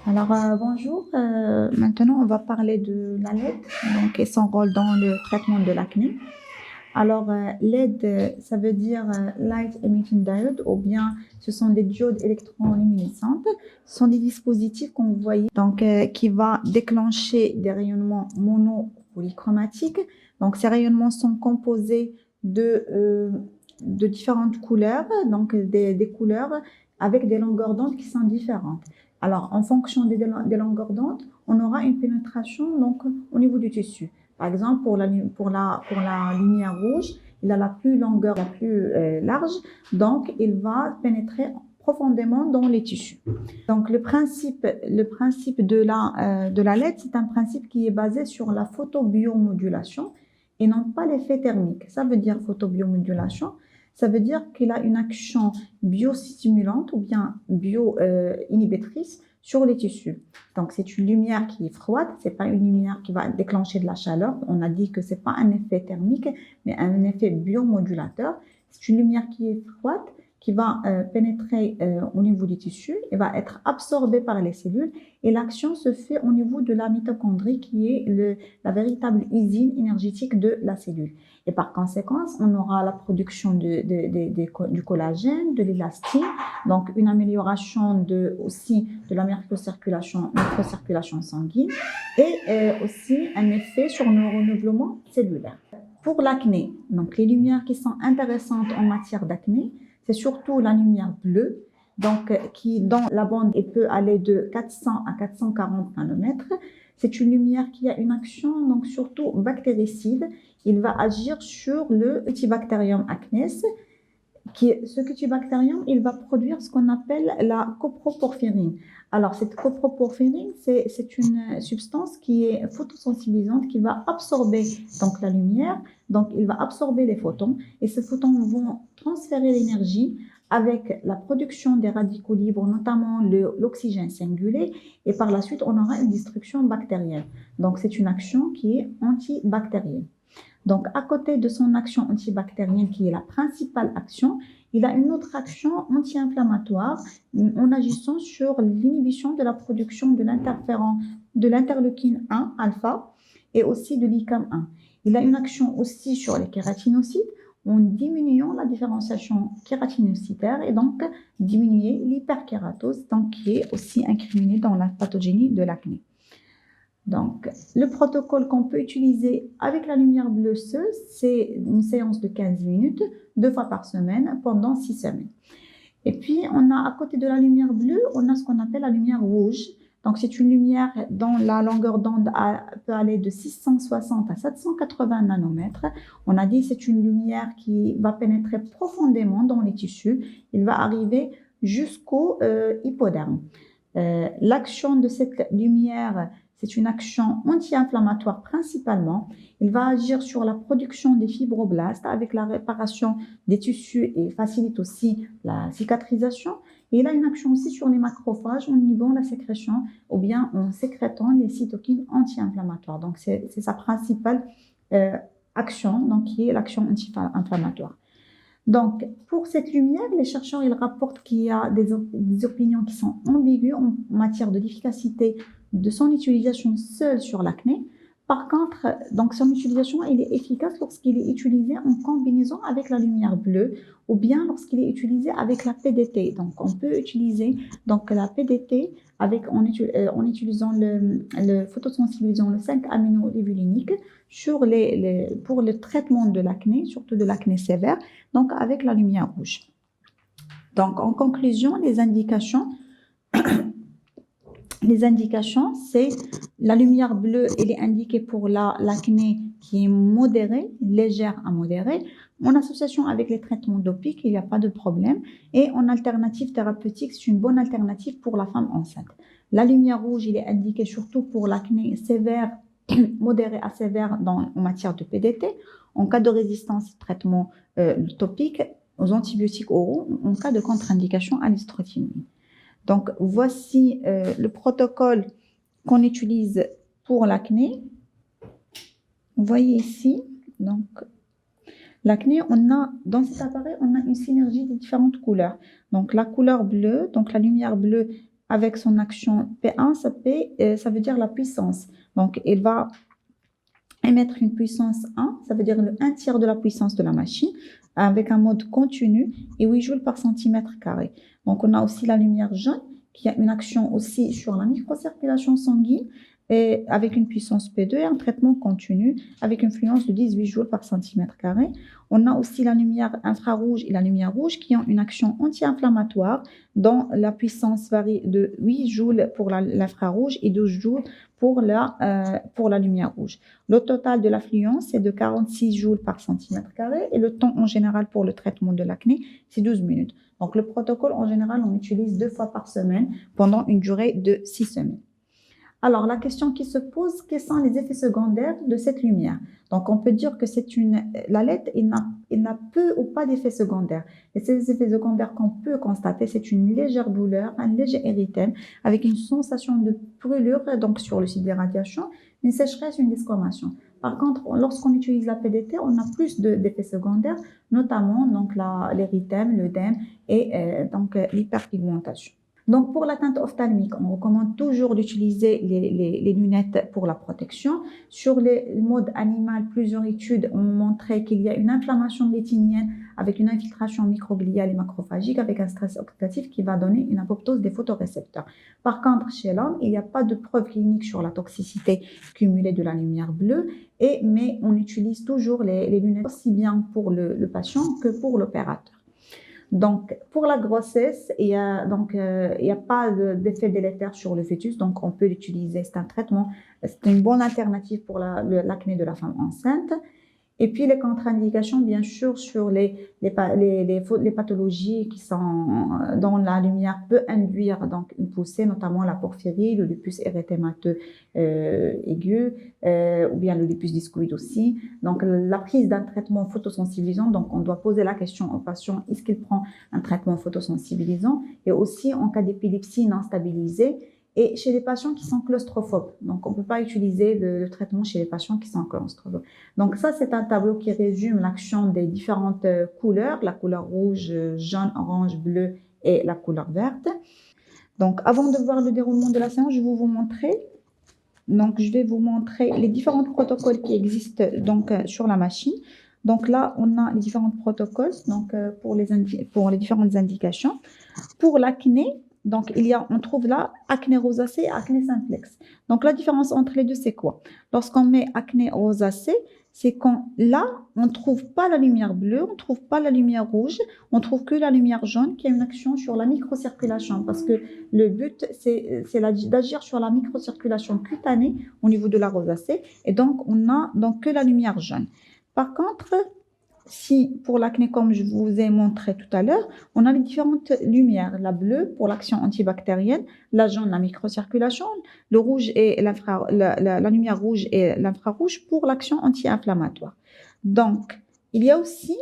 Bonjour. Maintenant, on va parler de la LED donc, et son rôle dans le traitement de l'acné. LED, ça veut dire Light Emitting Diode, ou bien ce sont des diodes électroluminescentes. Ce sont des dispositifs, comme vous voyez, qui va déclencher des rayonnements mono-polychromatiques. Donc, ces rayonnements sont composés de différentes couleurs, donc des couleurs avec des longueurs d'onde qui sont différentes. Alors, en fonction des longueurs d'onde, on aura une pénétration donc, au niveau du tissu. Par exemple, pour la lumière rouge, il a la plus longueur, la plus large, donc il va pénétrer profondément dans les tissus. Donc, le principe de la LED, c'est un principe qui est basé sur la photobiomodulation et non pas l'effet thermique. Ça veut dire photobiomodulation, ça veut dire qu'il a une action biostimulante ou bien bio-inhibitrice sur les tissus. Donc, c'est une lumière qui est froide, c'est pas une lumière qui va déclencher de la chaleur. On a dit que c'est pas un effet thermique, mais un effet biomodulateur. C'est une lumière qui est froide, qui va pénétrer au niveau des tissus et va être absorbée par les cellules. Et l'action se fait au niveau de la mitochondrie, qui est la véritable usine énergétique de la cellule. Et par conséquent, on aura la production du collagène, de l'élastine, donc une amélioration aussi de la microcirculation sanguine et aussi un effet sur le renouvellement cellulaire. Pour l'acné, donc les lumières qui sont intéressantes en matière d'acné, c'est surtout la lumière bleue, donc qui dans la bande peut aller de 400 à 440 nanomètres. C'est une lumière qui a une action donc surtout bactéricide. Il va agir sur le Cutibacterium acnes. Ce Cutibacterium, il va produire ce qu'on appelle la coproporphyrine. Alors, cette coproporphyrine, c'est une substance qui est photosensibilisante, qui va absorber donc, la lumière. Donc, il va absorber les photons et ces photons vont transférer l'énergie avec la production des radicaux libres, notamment l'oxygène singulé, et par la suite, on aura une destruction bactérienne. Donc, c'est une action qui est antibactérienne. Donc, à côté de son action antibactérienne, qui est la principale action, il a une autre action anti-inflammatoire en agissant sur l'inhibition de la production de l'interféron, de l'interleukine 1 alpha et aussi de l'ICAM 1. Il a une action aussi sur les kératinocytes en diminuant la différenciation kératinocytaire et donc diminuer l'hyperkératose, donc qui est aussi incriminée dans la pathogénie de l'acné. Donc, le protocole qu'on peut utiliser avec la lumière bleue, c'est une séance de 15 minutes, 2 fois par semaine, pendant 6 semaines. Et puis, on a à côté de la lumière bleue, on a ce qu'on appelle la lumière rouge. Donc, c'est une lumière dont la longueur d'onde peut aller de 660 à 780 nanomètres. On a dit que c'est une lumière qui va pénétrer profondément dans les tissus. Il va arriver jusqu'au hypoderme. L'action de cette lumière, c'est une action anti-inflammatoire principalement. Il va agir sur la production des fibroblastes avec la réparation des tissus et facilite aussi la cicatrisation. Et il a une action aussi sur les macrophages en inhibant la sécrétion ou bien en sécrétant les cytokines anti-inflammatoires. Donc, c'est sa principale action, donc, qui est l'action anti-inflammatoire. Donc, pour cette lumière, les chercheurs ils rapportent qu'il y a des opinions qui sont ambiguës en matière de l'efficacité de son utilisation seule sur l'acné. Par contre, donc son utilisation elle est efficace lorsqu'il est utilisé en combinaison avec la lumière bleue ou bien lorsqu'il est utilisé avec la PDT. Donc, on peut utiliser donc, la PDT en utilisant le photosensibilisant, le 5-aminolevulinique pour le traitement de l'acné, surtout de l'acné sévère, donc avec la lumière rouge. Donc, en conclusion, les indications, c'est la lumière bleue, elle est indiquée pour l'acné qui est modérée, légère à modérée. En association avec les traitements topiques, il n'y a pas de problème. Et en alternative thérapeutique, c'est une bonne alternative pour la femme enceinte. La lumière rouge, il est indiqué surtout pour l'acné sévère, modéré à sévère en matière de PDT, en cas de résistance au traitement topique, aux antibiotiques oraux, en cas de contre-indication à l'istrotimine. Donc, voici le protocole qu'on utilise pour l'acné. Vous voyez ici, donc, l'acné, dans cet appareil, on a une synergie des différentes couleurs. Donc, la couleur bleue, donc la lumière bleue avec son action P1, ça veut dire la puissance. Donc, il va émettre une puissance 1, ça veut dire le 1 tiers de la puissance de la machine, avec un mode continu et 8 joules par centimètre carré. Donc, on a aussi la lumière jaune qui a une action aussi sur la microcirculation sanguine et avec une puissance P2 et un traitement continu avec une fluence de 18 joules par centimètre carré. On a aussi la lumière infrarouge et la lumière rouge qui ont une action anti-inflammatoire dont la puissance varie de 8 joules pour l'infrarouge et 12 joules pour la lumière rouge. Le total de la fluence est de 46 joules par centimètre carré et le temps en général pour le traitement de l'acné, c'est 12 minutes. Donc, le protocole, en général, on utilise 2 fois par semaine pendant une durée de 6 semaines. Alors, la question qui se pose, quels sont les effets secondaires de cette lumière? Donc, on peut dire que la LED, il n'a peu ou pas d'effets secondaires. Et ces effets secondaires qu'on peut constater, c'est une légère douleur, un léger érythème, avec une sensation de brûlure, donc sur le site des radiations, une sécheresse, une desquamation. Par contre, lorsqu'on utilise la PDT, on a plus d'effets secondaires, notamment donc l'érythème, l'œdème et donc l'hyperpigmentation. Donc, pour la teinte ophtalmique, on recommande toujours d'utiliser les lunettes pour la protection. Sur les modes animal, plusieurs études ont montré qu'il y a une inflammation rétinienne avec une infiltration microgliale et macrophagique avec un stress oxydatif qui va donner une apoptose des photorécepteurs. Par contre, chez l'homme, il n'y a pas de preuve clinique sur la toxicité cumulée de la lumière bleue, mais on utilise toujours les lunettes aussi bien pour le patient que pour l'opérateur. Donc, pour la grossesse, il n'y a pas d'effet délétère sur le fœtus, donc on peut l'utiliser. C'est un traitement, c'est une bonne alternative pour l'acné de la femme enceinte. Et puis, les contre-indications, bien sûr, sur les pathologies dont la lumière peut induire donc, une poussée, notamment la porphyrie, le lupus érythémateux aigu, ou bien le lupus discoïde aussi. Donc, la prise d'un traitement photosensibilisant, donc on doit poser la question au patient, est-ce qu'il prend un traitement photosensibilisant? Et aussi, en cas d'épilepsie non stabilisée, et chez les patients qui sont claustrophobes. Donc, on ne peut pas utiliser le traitement chez les patients qui sont claustrophobes. Donc, ça, c'est un tableau qui résume l'action des différentes couleurs, la couleur rouge, jaune, orange, bleu et la couleur verte. Donc, avant de voir le déroulement de la séance, je vais vous montrer. Donc, je vais vous montrer les différents protocoles qui existent donc, sur la machine. Donc là, on a les différents protocoles donc, pour les différentes indications. Pour l'acné, donc, on trouve là acné rosacée et acné simplex. Donc, la différence entre les deux, c'est quoi? Lorsqu'on met acné rosacée, c'est quand là, on ne trouve pas la lumière bleue, on ne trouve pas la lumière rouge, on trouve que la lumière jaune qui a une action sur la microcirculation parce que le but, c'est d'agir sur la microcirculation cutanée au niveau de la rosacée et donc, on n'a donc que la lumière jaune. Par contre, si pour l'acné, comme je vous ai montré tout à l'heure, on a les différentes lumières. La bleue pour l'action antibactérienne, la jaune, la microcirculation, le rouge et la lumière rouge et l'infrarouge pour l'action anti-inflammatoire. Donc, il y a aussi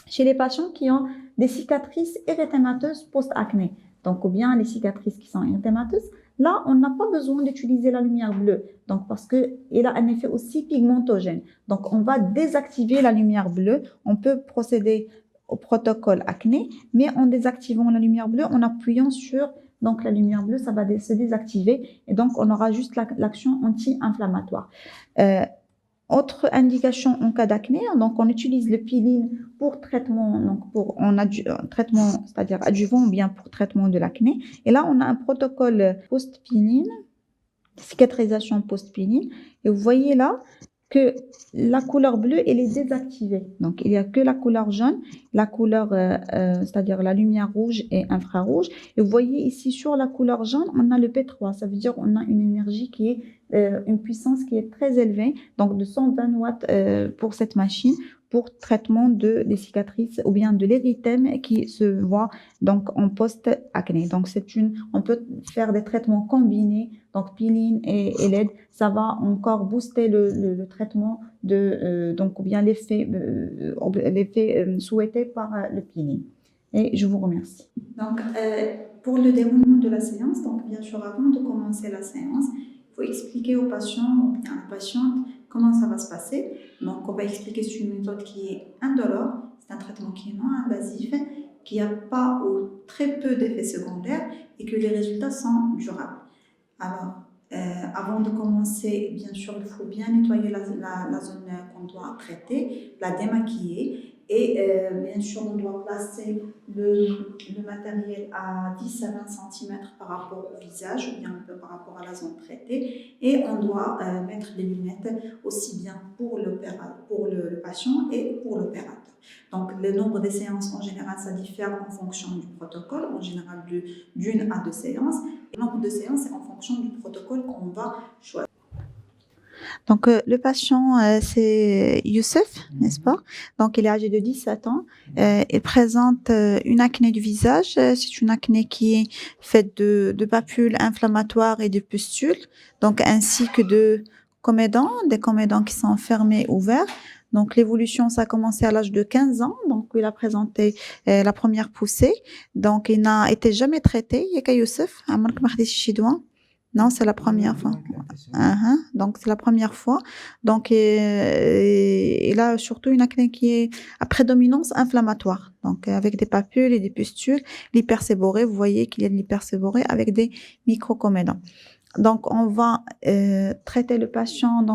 chez les patients qui ont des cicatrices érythémateuses post-acné, donc ou bien les cicatrices qui sont érythémateuses, là, on n'a pas besoin d'utiliser la lumière bleue, donc parce qu'elle a un effet aussi pigmentogène. Donc, on va désactiver la lumière bleue. On peut procéder au protocole acné, mais en désactivant la lumière bleue, en appuyant sur donc la lumière bleue, ça va se désactiver et donc on aura juste l'action anti-inflammatoire. Autre indication en cas d'acné, donc on utilise le peeling pour traitement, donc traitement, c'est-à-dire adjuvant ou bien pour traitement de l'acné. Et là, on a un protocole post-peeling, cicatrisation post-peeling. Et vous voyez là que la couleur bleue, elle est désactivée. Donc, il n'y a que la couleur jaune, la couleur, c'est-à-dire la lumière rouge et infrarouge. Et vous voyez ici sur la couleur jaune, on a le P3. Ça veut dire qu'on a une énergie qui est, une puissance qui est très élevée, donc de 120 watts pour cette machine, pour traitement des cicatrices ou bien de l'érythème qui se voit donc en post-acné. Donc, on peut faire des traitements combinés, donc peeling et LED, ça va encore booster le traitement donc ou bien l'effet souhaité par le peeling. Et je vous remercie. Donc, pour le déroulement de la séance, donc bien sûr, avant de commencer la séance, il faut expliquer au patient ou bien à la patiente comment ça va se passer. Donc, on va expliquer sur une méthode qui est indolore, c'est un traitement qui est non invasif qu'il n'y a pas ou très peu d'effets secondaires et que les résultats sont durables. Alors, avant de commencer, bien sûr, il faut bien nettoyer la zone qu'on doit traiter, la démaquiller et bien sûr, on doit placer le matériel à 10 à 20 cm par rapport au visage ou bien un peu par rapport à la zone traitée et on doit mettre les lunettes aussi bien pour le patient et pour l'opérateur. Donc, le nombre de séances en général, ça diffère en fonction du protocole, en général d'une à deux séances. Le nombre de séances, c'est en fonction du protocole qu'on va choisir. Donc, le patient, c'est Youssef, n'est-ce pas? Donc, il est âgé de 17 ans. Il présente une acné du visage. C'est une acné qui est faite de papules inflammatoires et de pustules, donc ainsi que de des comédons qui sont fermés, ouverts. Donc, l'évolution, ça a commencé à l'âge de 15 ans. Donc, il a présenté la première poussée. Donc, il n'a été jamais traité. Il y a qu'à Youssef, à moins que non, c'est la première fois. Donc, c'est la première fois. Donc, il a surtout une acné qui est à prédominance inflammatoire. Donc, avec des papules et des pustules, l'hyperséborrhée, vous voyez qu'il y a de l'hyperséborrhée avec des microcomédons. Donc, on va traiter le patient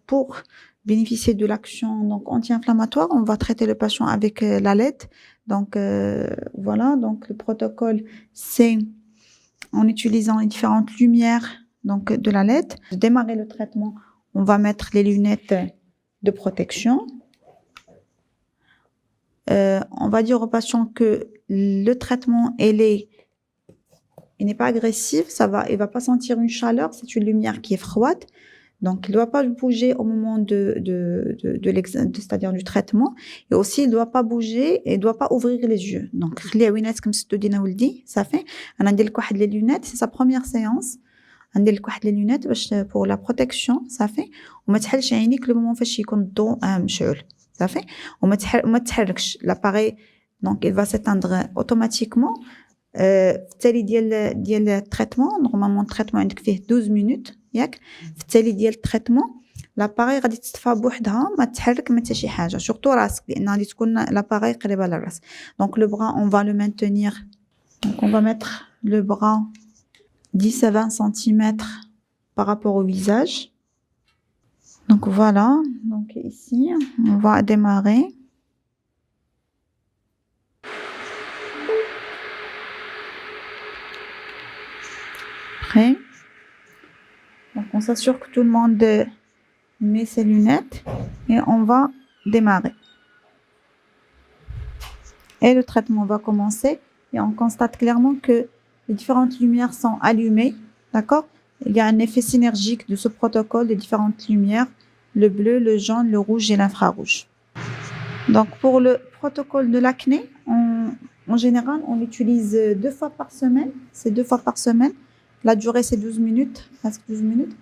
pour bénéficier de l'action donc anti-inflammatoire. On va traiter le patient avec la LED. Donc, voilà. Donc, le protocole, c'est en utilisant les différentes lumières donc de la LED. Pour démarrer le traitement, on va mettre les lunettes de protection. On va dire au patient que le traitement, il n'est pas agressif, il va pas sentir une chaleur, c'est une lumière qui est froide. Donc, il ne doit pas bouger au moment c'est-à-dire du traitement. Et aussi, il ne doit pas bouger et il ne doit pas ouvrir les yeux. Donc, les lunettes, comme ça fait. On a les lunettes, c'est sa première séance. On a les lunettes pour la protection, ça fait. On met le moment où il y a الضوء مشعل. Ça fait. On met l'appareil, donc il va s'éteindre automatiquement. في ديال التريتمون نورمالمون التريتمون عندك فيه 12 minutes ياك في التالي ديال التريتمون لاباري غادي تطفى بوحدها ما تحرك ما حتى شي حاجه سورتو راسك لان غادي تكون لاباري قريبه للراس دونك لو بras on va le maintenir donc on va mettre le bras 10 à 20 cm par rapport au visage. Donc voilà, donc ici on va démarrer. Prêt. Donc on s'assure que tout le monde met ses lunettes et on va démarrer. Et le traitement va commencer et on constate clairement que les différentes lumières sont allumées, d'accord? Il y a un effet synergique de ce protocole des différentes lumières, le bleu, le jaune, le rouge et l'infrarouge. Donc pour le protocole de l'acné, en général, on l'utilise 2 fois par semaine. C'est 2 fois par semaine. La durée, c'est 12 minutes, presque 12 minutes.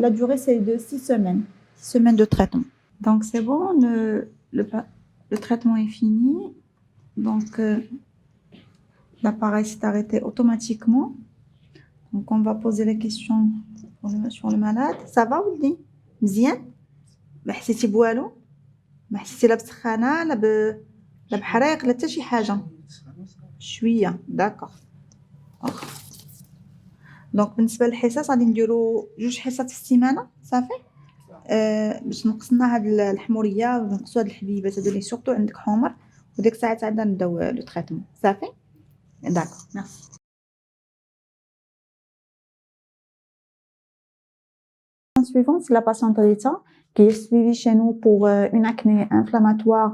La durée, c'est de 6 semaines. 6 semaines de traitement. Donc, c'est bon, le traitement est fini. Donc, l'appareil s'est arrêté automatiquement. Donc, on va poser les questions sur le malade. Ça va, Ouldi? مزيان؟ ما حسيتي بوالو؟ ما حسيتي لا بسخانة لا بحريق لا حتى شي حاجة؟ شوية، داكوغ. دونك بالنسبة للحصص غادي نديرو 2 حصص في السيمانة صافي باش نقصنا هاد الحمورية ونقصو هاد الحبيبات هادو لي سورتو عندك حمر وديك الساعات عاد نبداو لو تريتمون صافي داكوغ ميرسي. Suivante, c'est la patiente Rita qui est suivie chez nous pour une acné inflammatoire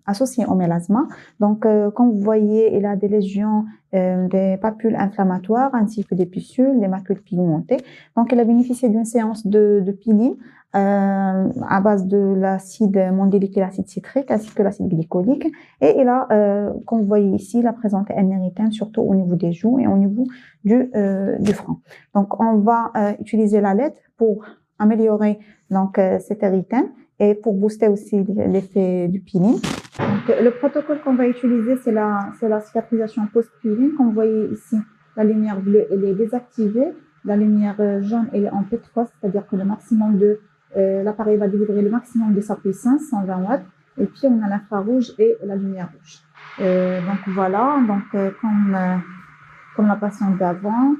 associée au mélasma. Donc, comme vous voyez, elle a des lésions, des papules inflammatoires ainsi que des pustules, des macules pigmentées. Donc, elle a bénéficié d'une séance de peeling à base de l'acide mondialique et l'acide citrique ainsi que l'acide glycolique. Et elle a, comme vous voyez ici, elle a présenté un érythème surtout au niveau des joues et au niveau du front. Donc, on va utiliser la LED pour améliorer donc cet érythème et pour booster aussi l'effet du peeling. Donc, le protocole qu'on va utiliser, c'est la cicatrisation post-peeling. Comme vous voyez ici, la lumière bleue, elle est désactivée. La lumière jaune, elle est en pétrole, c'est-à-dire que le maximum l'appareil va délivrer le maximum de sa puissance, 120 watts. Et puis, on a l'infrarouge et la lumière rouge. Donc voilà, donc comme la patiente d'avant,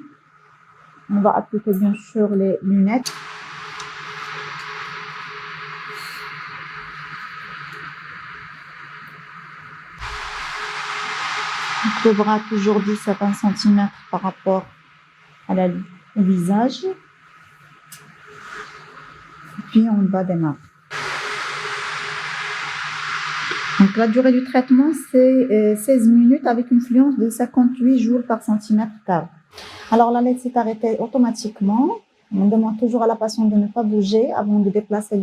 on va appliquer bien sûr les lunettes. Donc, le bras toujours 10 à 20 cm par rapport au visage. Et puis on va démarrer. Donc la durée du traitement, c'est 16 minutes avec une fluence de 58 joules par centimètre carré. Alors la LED s'est arrêtée automatiquement. On demande toujours à la patiente de ne pas bouger avant de déplacer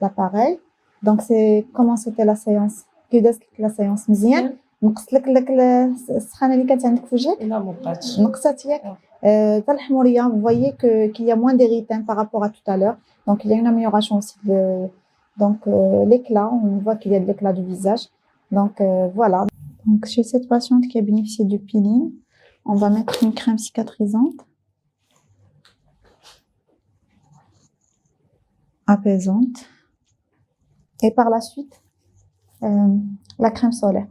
l'appareil. Donc c'est comment c'était la séance. كي دازت لك لا سيونس مزيان نقصت لك داك السخانه اللي كانت عندك في وجهك لا ما بقاتش نقصت ياك حتى الحموريه. Vous voyez qu'il y a moins d'érythème par rapport à tout à l'heure. Donc il y a une amélioration aussi de l'éclat, on voit qu'il y a de l'éclat du visage. Donc voilà. Donc chez cette patiente qui a bénéficié du peeling, on va mettre une crème cicatrisante, apaisante, et par la suite la crème solaire.